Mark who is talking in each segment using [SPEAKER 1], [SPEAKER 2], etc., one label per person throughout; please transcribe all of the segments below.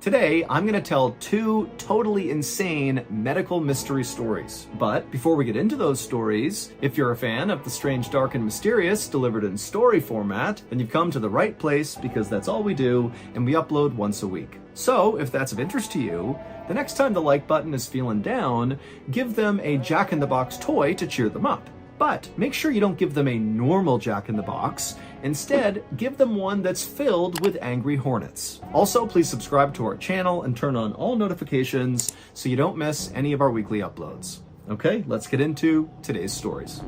[SPEAKER 1] Today, I'm going to tell two totally insane medical mystery stories. But before we get into those stories, if you're a fan of the strange, dark, and mysterious delivered in story format, then you've come to the right place because that's all we do, and we upload once a week. So, if that's of interest to you, the next time the like button is feeling down, give them a Jack-in-the-Box toy to cheer them up. But make sure you don't give them a normal Jack-in-the-Box. Instead, give them one that's filled with angry hornets. Also, please subscribe to our channel and turn on all notifications so you don't miss any of our weekly uploads. Okay, let's get into today's stories.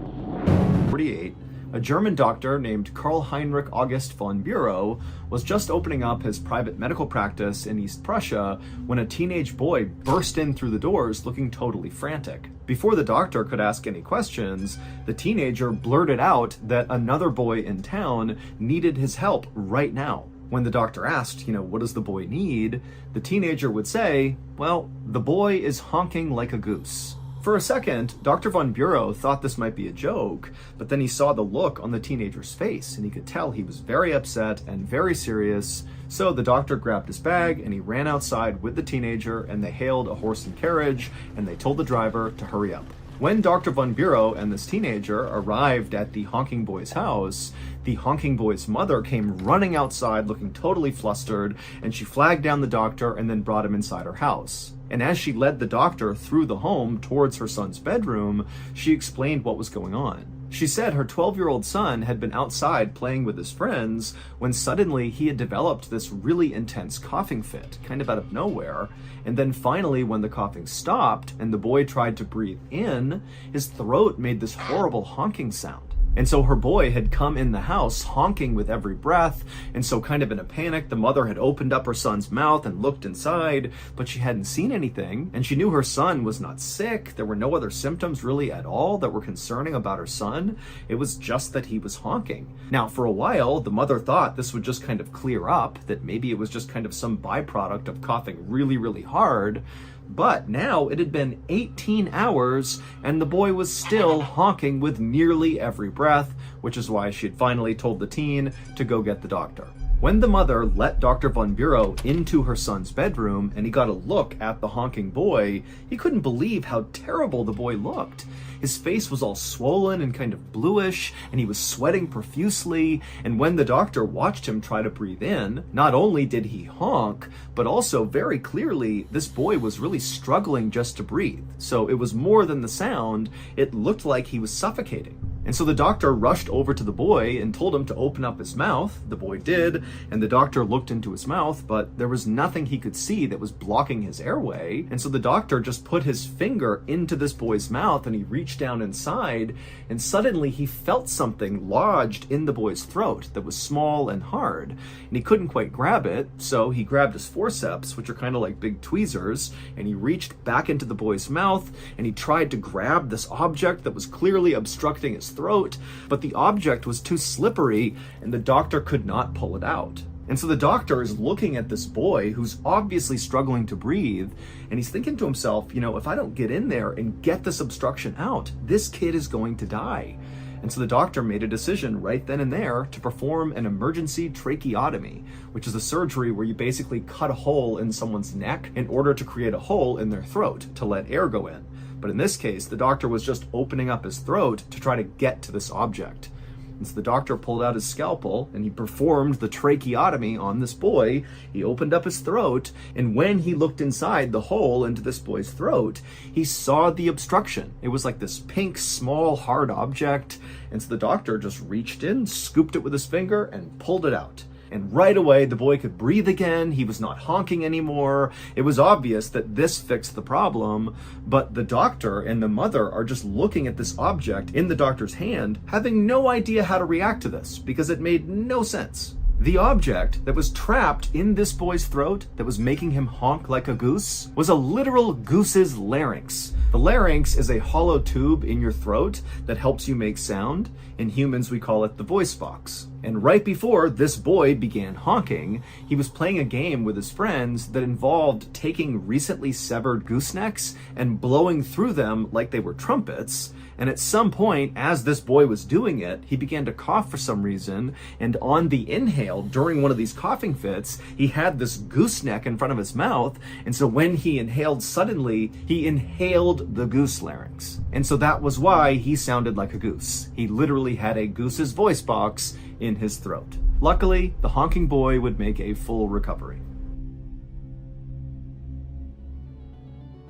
[SPEAKER 1] 48. A German doctor named Karl Heinrich August von Bureau was just opening up his private medical practice in East Prussia when a teenage boy burst in through the doors looking totally frantic. Before the doctor could ask any questions, the teenager blurted out that another boy in town needed his help right now. When the doctor asked, what does the boy need? The teenager would say, well, the boy is honking like a goose. For a second, Dr. von Bureau thought this might be a joke, but then he saw the look on the teenager's face, and he could tell he was very upset and very serious. So the doctor grabbed his bag, and he ran outside with the teenager, and they hailed a horse and carriage, and they told the driver to hurry up. When Dr. von Bureau and this teenager arrived at the honking boy's house, the honking boy's mother came running outside looking totally flustered, and she flagged down the doctor and then brought him inside her house. And as she led the doctor through the home towards her son's bedroom, she explained what was going on. She said her 12-year-old son had been outside playing with his friends when suddenly he had developed this really intense coughing fit, kind of out of nowhere. And then finally, when the coughing stopped and the boy tried to breathe in, his throat made this horrible honking sound. And so her boy had come in the house honking with every breath, and so kind of in a panic, the mother had opened up her son's mouth and looked inside, but she hadn't seen anything, and she knew her son was not sick. There were no other symptoms really at all that were concerning about her son. It was just that he was honking. Now, for a while, the mother thought this would just kind of clear up, that maybe it was just kind of some byproduct of coughing really, really hard. But now it had been 18 hours and the boy was still honking with nearly every breath, which is why she had finally told the teen to go get the doctor. When the mother let Dr. von Bureau into her son's bedroom and he got a look at the honking boy, he couldn't believe how terrible the boy looked. His face was all swollen and kind of bluish, and he was sweating profusely, and when the doctor watched him try to breathe in, not only did he honk, but also very clearly this boy was really struggling just to breathe. So it was more than the sound, it looked like he was suffocating. And so the doctor rushed over to the boy and told him to open up his mouth. The boy did, and the doctor looked into his mouth, but there was nothing he could see that was blocking his airway. And so the doctor just put his finger into this boy's mouth and he reached down inside, and suddenly he felt something lodged in the boy's throat that was small and hard. And he couldn't quite grab it, so he grabbed his forceps, which are kind of like big tweezers, and he reached back into the boy's mouth and he tried to grab this object that was clearly obstructing his throat, but the object was too slippery and the doctor could not pull it out. And so the doctor is looking at this boy who's obviously struggling to breathe, and he's thinking to himself, if I don't get in there and get this obstruction out, this kid is going to die. And so the doctor made a decision right then and there to perform an emergency tracheotomy, which is a surgery where you basically cut a hole in someone's neck in order to create a hole in their throat to let air go in. But in this case, the doctor was just opening up his throat to try to get to this object. And so the doctor pulled out his scalpel and he performed the tracheotomy on this boy. He opened up his throat, and when he looked inside the hole into this boy's throat, he saw the obstruction. It was like this pink, small, hard object. And so the doctor just reached in, scooped it with his finger, and pulled it out. And right away, the boy could breathe again. He was not honking anymore. It was obvious that this fixed the problem, but the doctor and the mother are just looking at this object in the doctor's hand, having no idea how to react to this because it made no sense. The object that was trapped in this boy's throat that was making him honk like a goose was a literal goose's larynx. The larynx is a hollow tube in your throat that helps you make sound. In humans, we call it the voice box. And right before this boy began honking, he was playing a game with his friends that involved taking recently severed goosenecks and blowing through them like they were trumpets. And at some point, as this boy was doing it, he began to cough for some reason, and on the inhale, during one of these coughing fits, he had this gooseneck in front of his mouth, and so when he inhaled suddenly, he inhaled the goose larynx. And so that was why he sounded like a goose. He literally had a goose's voice box in his throat. Luckily, the honking boy would make a full recovery.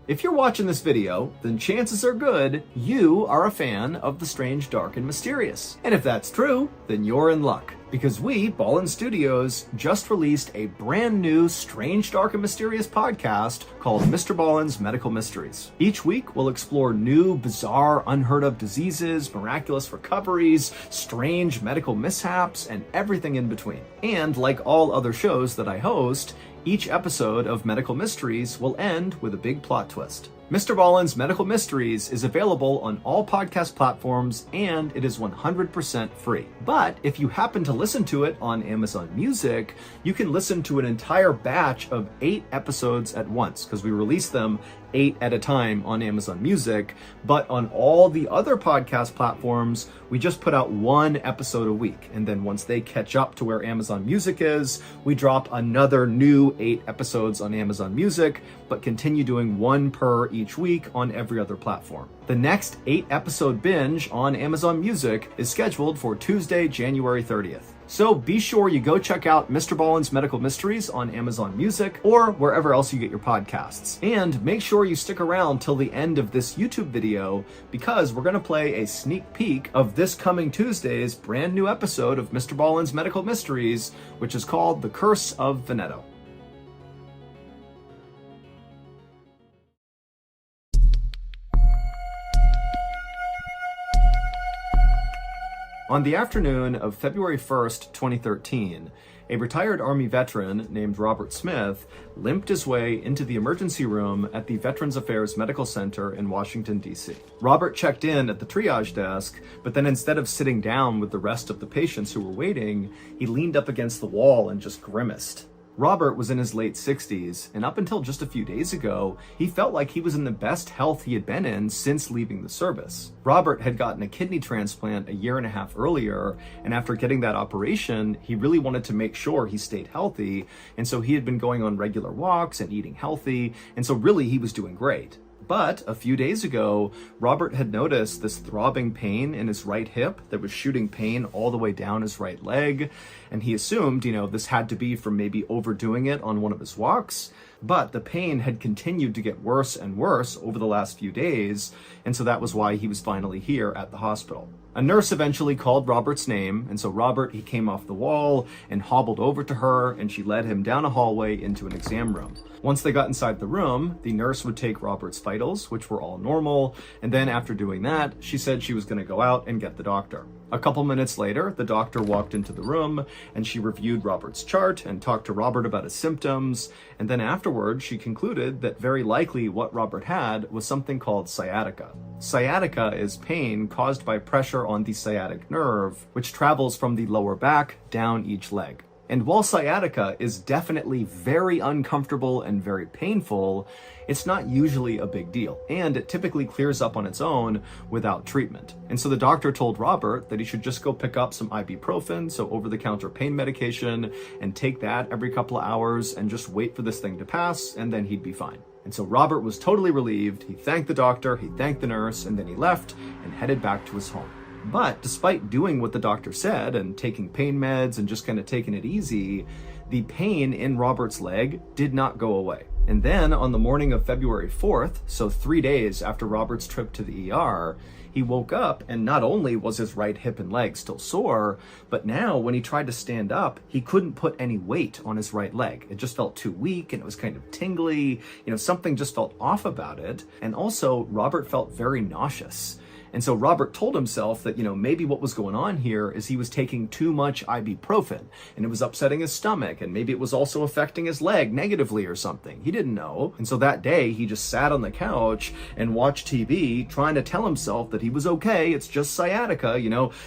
[SPEAKER 1] If you're watching this video, then chances are good you are a fan of the strange, dark, and mysterious. And if that's true, then you're in luck. Because we, Ballen Studios, just released a brand new strange, dark, and mysterious podcast called Mr. Ballen's Medical Mysteries. Each week, we'll explore new, bizarre, unheard of diseases, miraculous recoveries, strange medical mishaps, and everything in between. And like all other shows that I host, each episode of Medical Mysteries will end with a big plot twist. Mr. Ballen's Medical Mysteries is available on all podcast platforms, and it is 100% free. But if you happen to listen to it on Amazon Music, you can listen to an entire batch of 8 episodes at once, because we release them 8 at a time on Amazon Music. But on all the other podcast platforms, we just put out 1 episode a week. And then once they catch up to where Amazon Music is, we drop another new 8 episodes on Amazon Music, but continue doing 1 per each week on every other platform. The next 8 episode binge on Amazon Music is scheduled for Tuesday, January 30th. So be sure you go check out Mr. Ballen's Medical Mysteries on Amazon Music or wherever else you get your podcasts. And make sure you stick around till the end of this YouTube video, because we're going to play a sneak peek of this coming Tuesday's brand new episode of Mr. Ballen's Medical Mysteries, which is called The Curse of Veneto. On the afternoon of February 1st, 2013, a retired Army veteran named Robert Smith limped his way into the emergency room at the Veterans Affairs Medical Center in Washington, D.C. Robert checked in at the triage desk, but then instead of sitting down with the rest of the patients who were waiting, he leaned up against the wall and just grimaced. Robert was in his late 60s, and up until just a few days ago, he felt like he was in the best health he had been in since leaving the service. Robert had gotten a kidney transplant a year and a half earlier, and after getting that operation, he really wanted to make sure he stayed healthy, and so he had been going on regular walks and eating healthy, and so really he was doing great. But a few days ago, Robert had noticed this throbbing pain in his right hip that was shooting pain all the way down his right leg. And he assumed, this had to be from maybe overdoing it on one of his walks. But the pain had continued to get worse and worse over the last few days. And so that was why he was finally here at the hospital. A nurse eventually called Robert's name, and so Robert, he came off the wall and hobbled over to her, and she led him down a hallway into an exam room. Once they got inside the room, the nurse would take Robert's vitals, which were all normal, and then after doing that, she said she was going to go out and get the doctor. A couple minutes later, the doctor walked into the room, and she reviewed Robert's chart and talked to Robert about his symptoms, and then afterwards, she concluded that very likely what Robert had was something called sciatica. Sciatica is pain caused by pressure on the sciatic nerve, which travels from the lower back down each leg. And while sciatica is definitely very uncomfortable and very painful, it's not usually a big deal, and it typically clears up on its own without treatment. And so the doctor told Robert that he should just go pick up some ibuprofen, so over-the-counter pain medication, and take that every couple of hours and just wait for this thing to pass, and then he'd be fine. And so Robert was totally relieved. He thanked the doctor, he thanked the nurse, and then he left and headed back to his home. But despite doing what the doctor said and taking pain meds and just kind of taking it easy, the pain in Robert's leg did not go away. And then on the morning of February 4th, so 3 days after Robert's trip to the ER, he woke up and not only was his right hip and leg still sore, but now when he tried to stand up, he couldn't put any weight on his right leg. It just felt too weak and it was kind of tingly. Something just felt off about it. And also Robert felt very nauseous. And so Robert told himself that, maybe what was going on here is he was taking too much ibuprofen and it was upsetting his stomach, and maybe it was also affecting his leg negatively or something. He didn't know. And so that day he just sat on the couch and watched TV trying to tell himself that he was okay. It's just sciatica,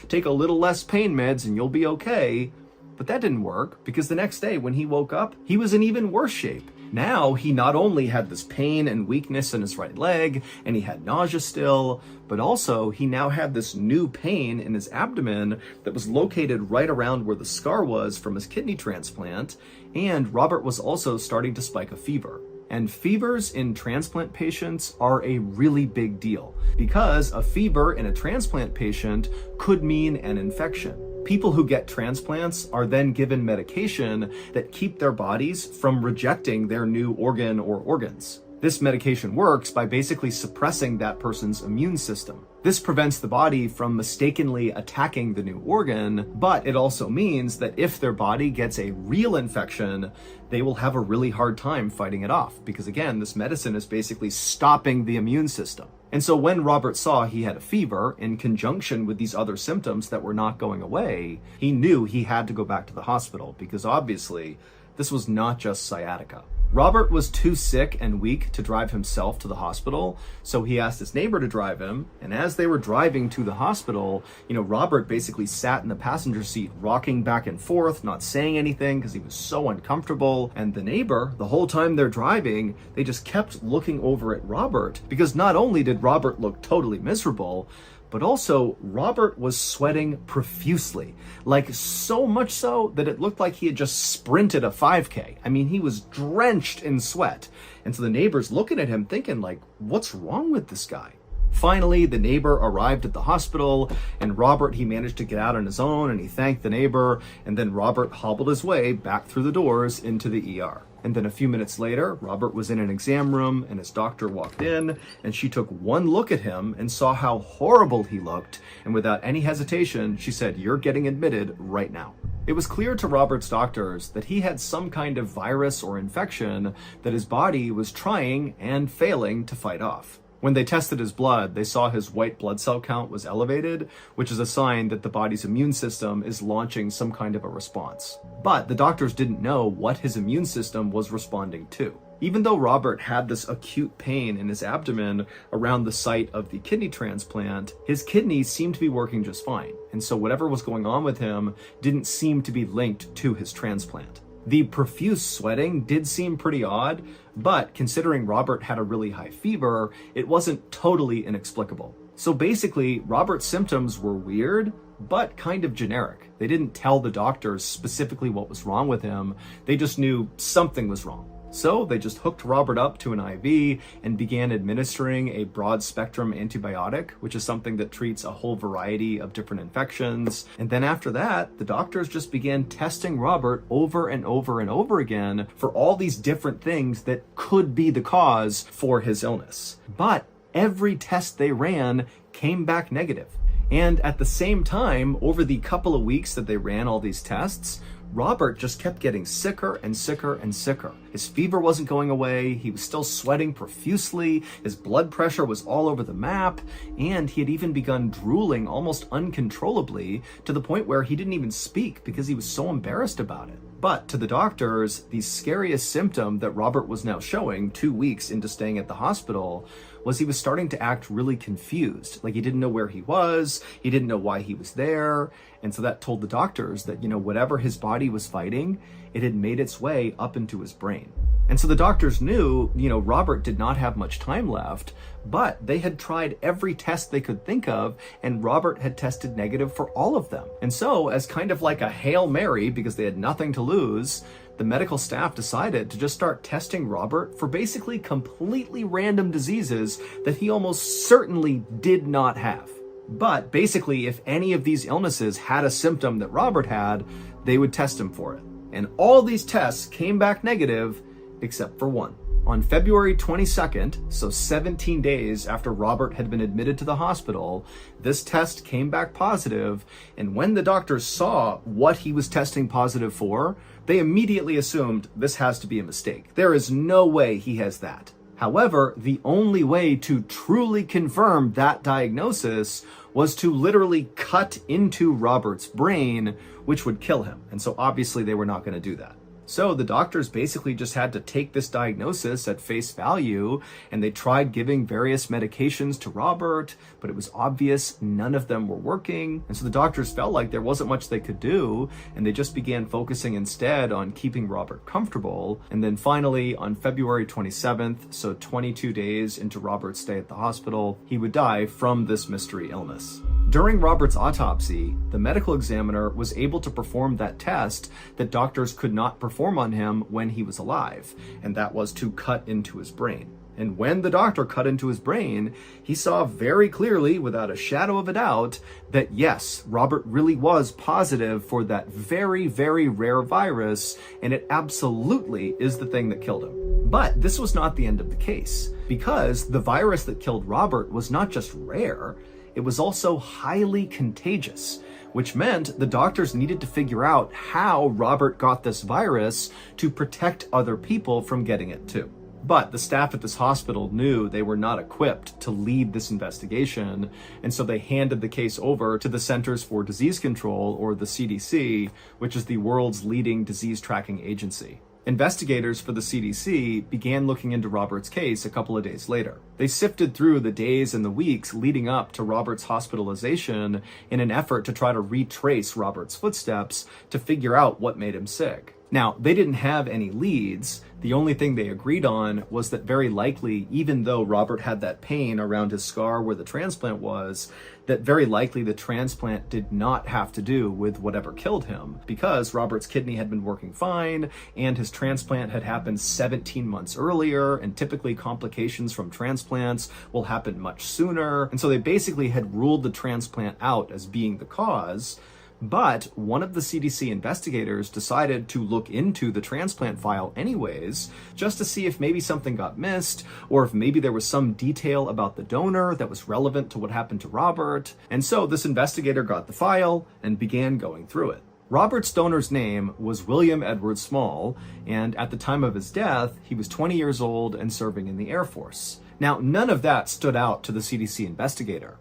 [SPEAKER 1] take a little less pain meds and you'll be okay. But that didn't work, because the next day when he woke up, he was in even worse shape. Now, he not only had this pain and weakness in his right leg, and he had nausea still, but also he now had this new pain in his abdomen that was located right around where the scar was from his kidney transplant, and Robert was also starting to spike a fever. And fevers in transplant patients are a really big deal, because a fever in a transplant patient could mean an infection. People who get transplants are then given medication that keep their bodies from rejecting their new organ or organs. This medication works by basically suppressing that person's immune system. This prevents the body from mistakenly attacking the new organ, but it also means that if their body gets a real infection, they will have a really hard time fighting it off, because again, this medicine is basically stopping the immune system. And so when Robert saw he had a fever in conjunction with these other symptoms that were not going away, he knew he had to go back to the hospital, because obviously this was not just sciatica. Robert was too sick and weak to drive himself to the hospital, so he asked his neighbor to drive him. And as they were driving to the hospital, Robert basically sat in the passenger seat, rocking back and forth, not saying anything because he was so uncomfortable. And the neighbor, the whole time they're driving, they just kept looking over at Robert, because not only did Robert look totally miserable, but also Robert was sweating profusely, like so much so that it looked like he had just sprinted a 5K. I mean, he was drenched in sweat. And so the neighbors looking at him thinking, like, what's wrong with this guy? Finally, the neighbor arrived at the hospital, and Robert, he managed to get out on his own, and he thanked the neighbor, and then Robert hobbled his way back through the doors into the ER. And then a few minutes later, Robert was in an exam room, and his doctor walked in, and she took one look at him and saw how horrible he looked, and without any hesitation, she said, "You're getting admitted right now." It was clear to Robert's doctors that he had some kind of virus or infection that his body was trying and failing to fight off. When they tested his blood, they saw his white blood cell count was elevated, which is a sign that the body's immune system is launching some kind of a response. But the doctors didn't know what his immune system was responding to. Even though Robert had this acute pain in his abdomen around the site of the kidney transplant, his kidneys seemed to be working just fine. And so whatever was going on with him didn't seem to be linked to his transplant. The profuse sweating did seem pretty odd, but considering Robert had a really high fever, it wasn't totally inexplicable. So basically, Robert's symptoms were weird, but kind of generic. They didn't tell the doctors specifically what was wrong with him. They just knew something was wrong. So they just hooked Robert up to an IV and began administering a broad spectrum antibiotic, which is something that treats a whole variety of different infections. And then after that, the doctors just began testing Robert over and over and over again for all these different things that could be the cause for his illness. But every test they ran came back negative. And at the same time, over the couple of weeks that they ran all these tests, Robert just kept getting sicker and sicker and sicker. His fever wasn't going away, he was still sweating profusely, his blood pressure was all over the map, and he had even begun drooling almost uncontrollably to the point where he didn't even speak because he was so embarrassed about it. But to the doctors, the scariest symptom that Robert was now showing 2 weeks into staying at the hospital was he was starting to act really confused. Like he didn't know where he was, he didn't know why he was there. And so that told the doctors that, whatever his body was fighting, it had made its way up into his brain. And so the doctors knew, Robert did not have much time left, but they had tried every test they could think of, and Robert had tested negative for all of them. And so, as kind of like a Hail Mary, because they had nothing to lose, the medical staff decided to just start testing Robert for basically completely random diseases that he almost certainly did not have. But basically, if any of these illnesses had a symptom that Robert had, they would test him for it. And all these tests came back negative, except for one. On February 22nd, so 17 days after Robert had been admitted to the hospital, this test came back positive, and when the doctors saw what he was testing positive for, they immediately assumed this has to be a mistake. There is no way he has that. However, the only way to truly confirm that diagnosis was to literally cut into Robert's brain, which would kill him. And so obviously they were not going to do that. So the doctors basically just had to take this diagnosis at face value, and they tried giving various medications to Robert, but it was obvious none of them were working. And so the doctors felt like there wasn't much they could do, and they just began focusing instead on keeping Robert comfortable. And then finally, on February 27th, so 22 days into Robert's stay at the hospital, he would die from this mystery illness. During Robert's autopsy, the medical examiner was able to perform that test that doctors could not perform on him when he was alive, and that was to cut into his brain. And when the doctor cut into his brain, he saw very clearly, without a shadow of a doubt, that yes, Robert really was positive for that very, very rare virus, and it absolutely is the thing that killed him. But this was not the end of the case, because the virus that killed Robert was not just rare, it was also highly contagious, which meant the doctors needed to figure out how Robert got this virus to protect other people from getting it too. But the staff at this hospital knew they were not equipped to lead this investigation, and so they handed the case over to the Centers for Disease Control, or the CDC, which is the world's leading disease tracking agency. Investigators for the CDC began looking into Robert's case a couple of days later. They sifted through the days and the weeks leading up to Robert's hospitalization in an effort to try to retrace Robert's footsteps to figure out what made him sick. Now, they didn't have any leads. The only thing they agreed on was that very likely, even though Robert had that pain around his scar where the transplant was, that very likely the transplant did not have to do with whatever killed him, because Robert's kidney had been working fine and his transplant had happened 17 months earlier, and typically complications from transplants will happen much sooner. And so they basically had ruled the transplant out as being the cause. But one of the CDC investigators decided to look into the transplant file anyways, just to see if maybe something got missed, or if maybe there was some detail about the donor that was relevant to what happened to Robert. And so this investigator got the file and began going through it. Robert's donor's name was William Edward Small, and at the time of his death, he was 20 years old and serving in the Air Force. Now, none of that stood out to the CDC investigator,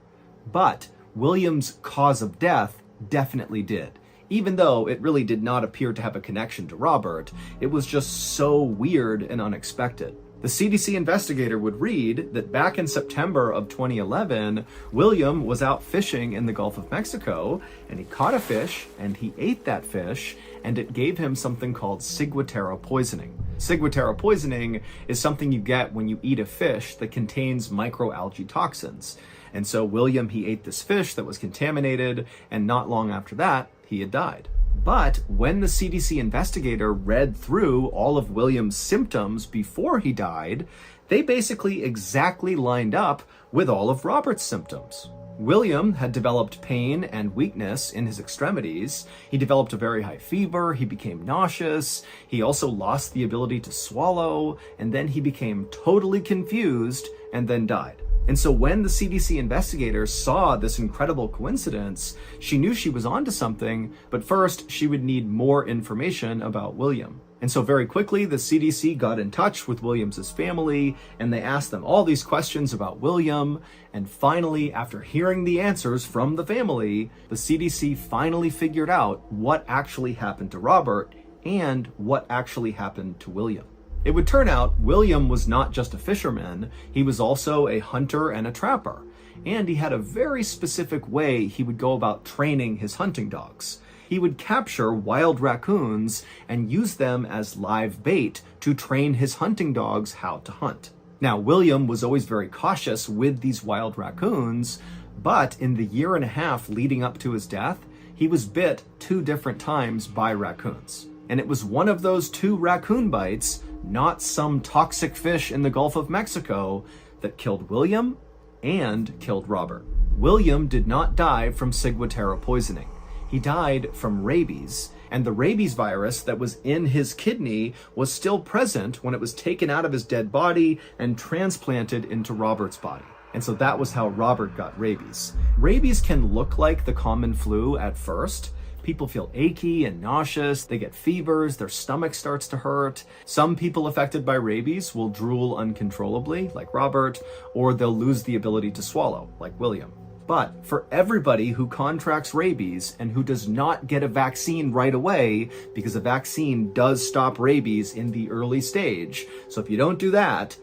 [SPEAKER 1] but William's cause of death definitely did. Even though it really did not appear to have a connection to Robert, it was just so weird and unexpected. The CDC investigator would read that back in September of 2011, William was out fishing in the Gulf of Mexico, and he caught a fish, and he ate that fish, and it gave him something called ciguatera poisoning. Ciguatera poisoning is something you get when you eat a fish that contains microalgae toxins. And so William, he ate this fish that was contaminated, and not long after that, he had died. But when the CDC investigator read through all of William's symptoms before he died, they basically exactly lined up with all of Robert's symptoms. William had developed pain and weakness in his extremities. He developed a very high fever. He became nauseous. He also lost the ability to swallow, and then he became totally confused and then died. And so when the CDC investigator saw this incredible coincidence, she knew she was onto something, but first she would need more information about William. And so very quickly, the CDC got in touch with William's family, and they asked them all these questions about William. And finally, after hearing the answers from the family, the CDC finally figured out what actually happened to Robert and what actually happened to William. It would turn out William was not just a fisherman, he was also a hunter and a trapper. And he had a very specific way he would go about training his hunting dogs. He would capture wild raccoons and use them as live bait to train his hunting dogs how to hunt. Now, William was always very cautious with these wild raccoons, but in the year and a half leading up to his death, he was bit 2 different times by raccoons. And it was one of those 2 raccoon bites, not some toxic fish in the Gulf of Mexico, that killed William and killed Robert. William did not die from ciguatera poisoning. He died from rabies, and the rabies virus that was in his kidney was still present when it was taken out of his dead body and transplanted into Robert's body. And so that was how Robert got rabies. Rabies can look like the common flu at first. People feel achy and nauseous, they get fevers, their stomach starts to hurt. Some people affected by rabies will drool uncontrollably, like Robert, or they'll lose the ability to swallow, like William. But for everybody who contracts rabies and who does not get a vaccine right away, because a vaccine does stop rabies in the early stage, so if you don't do that,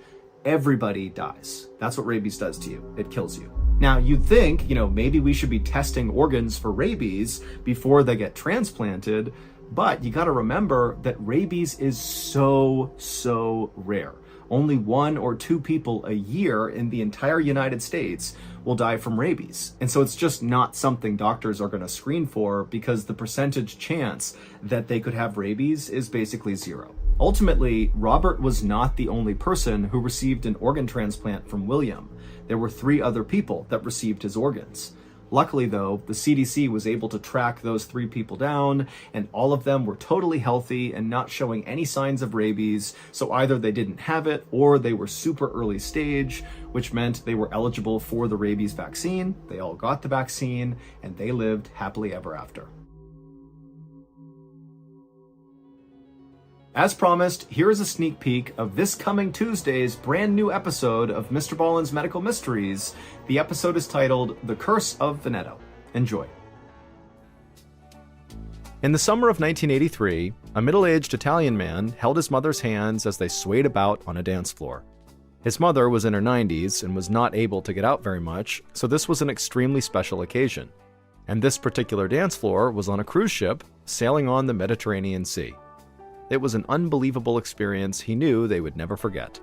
[SPEAKER 1] everybody dies. That's what rabies does to you. It kills you. Now, you'd think, maybe we should be testing organs for rabies before they get transplanted, but you got to remember that rabies is so rare. Only 1 or 2 people a year in the entire United States will die from rabies. And so it's just not something doctors are going to screen for, because the percentage chance that they could have rabies is basically 0. Ultimately, Robert was not the only person who received an organ transplant from William. There were 3 other people that received his organs. Luckily, though, the CDC was able to track those 3 people down, and all of them were totally healthy and not showing any signs of rabies, so either they didn't have it or they were super early stage, which meant they were eligible for the rabies vaccine. They all got the vaccine, and they lived happily ever after. As promised, here is a sneak peek of this coming Tuesday's brand new episode of Mr. Ballen's Medical Mysteries. The episode is titled The Curse of Veneto. Enjoy. In the summer of 1983, a middle-aged Italian man held his mother's hands as they swayed about on a dance floor. His mother was in her 90s and was not able to get out very much, so this was an extremely special occasion. And this particular dance floor was on a cruise ship sailing on the Mediterranean Sea. It was an unbelievable experience he knew they would never forget.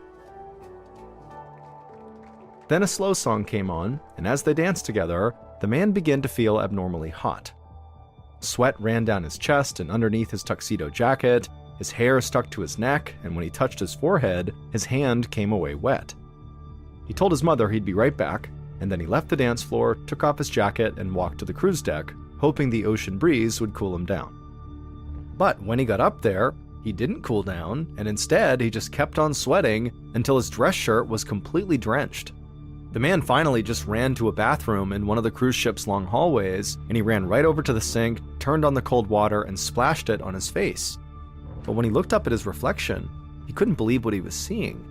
[SPEAKER 1] Then a slow song came on, and as they danced together, the man began to feel abnormally hot. Sweat ran down his chest and underneath his tuxedo jacket, his hair stuck to his neck, and when he touched his forehead, his hand came away wet. He told his mother he'd be right back, and then he left the dance floor, took off his jacket, and walked to the cruise deck, hoping the ocean breeze would cool him down. But when he got up there, he didn't cool down, and instead he just kept on sweating until his dress shirt was completely drenched. The man finally just ran to a bathroom in one of the cruise ship's long hallways, and he ran right over to the sink, turned on the cold water, and splashed it on his face. But when he looked up at his reflection, he couldn't believe what he was seeing.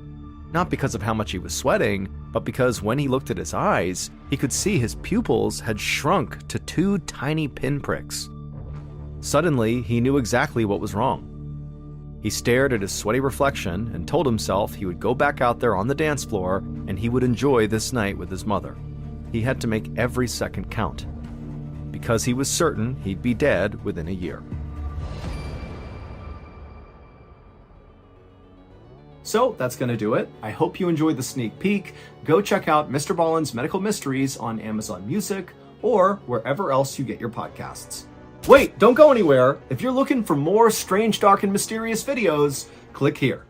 [SPEAKER 1] Not because of how much he was sweating, but because when he looked at his eyes, he could see his pupils had shrunk to 2 tiny pinpricks. Suddenly, he knew exactly what was wrong. He stared at his sweaty reflection and told himself he would go back out there on the dance floor and he would enjoy this night with his mother. He had to make every second count, because he was certain he'd be dead within a year. So that's going to do it. I hope you enjoyed the sneak peek. Go check out Mr. Ballen's Medical Mysteries on Amazon Music or wherever else you get your podcasts. Wait, don't go anywhere. If you're looking for more strange, dark, and mysterious videos, click here.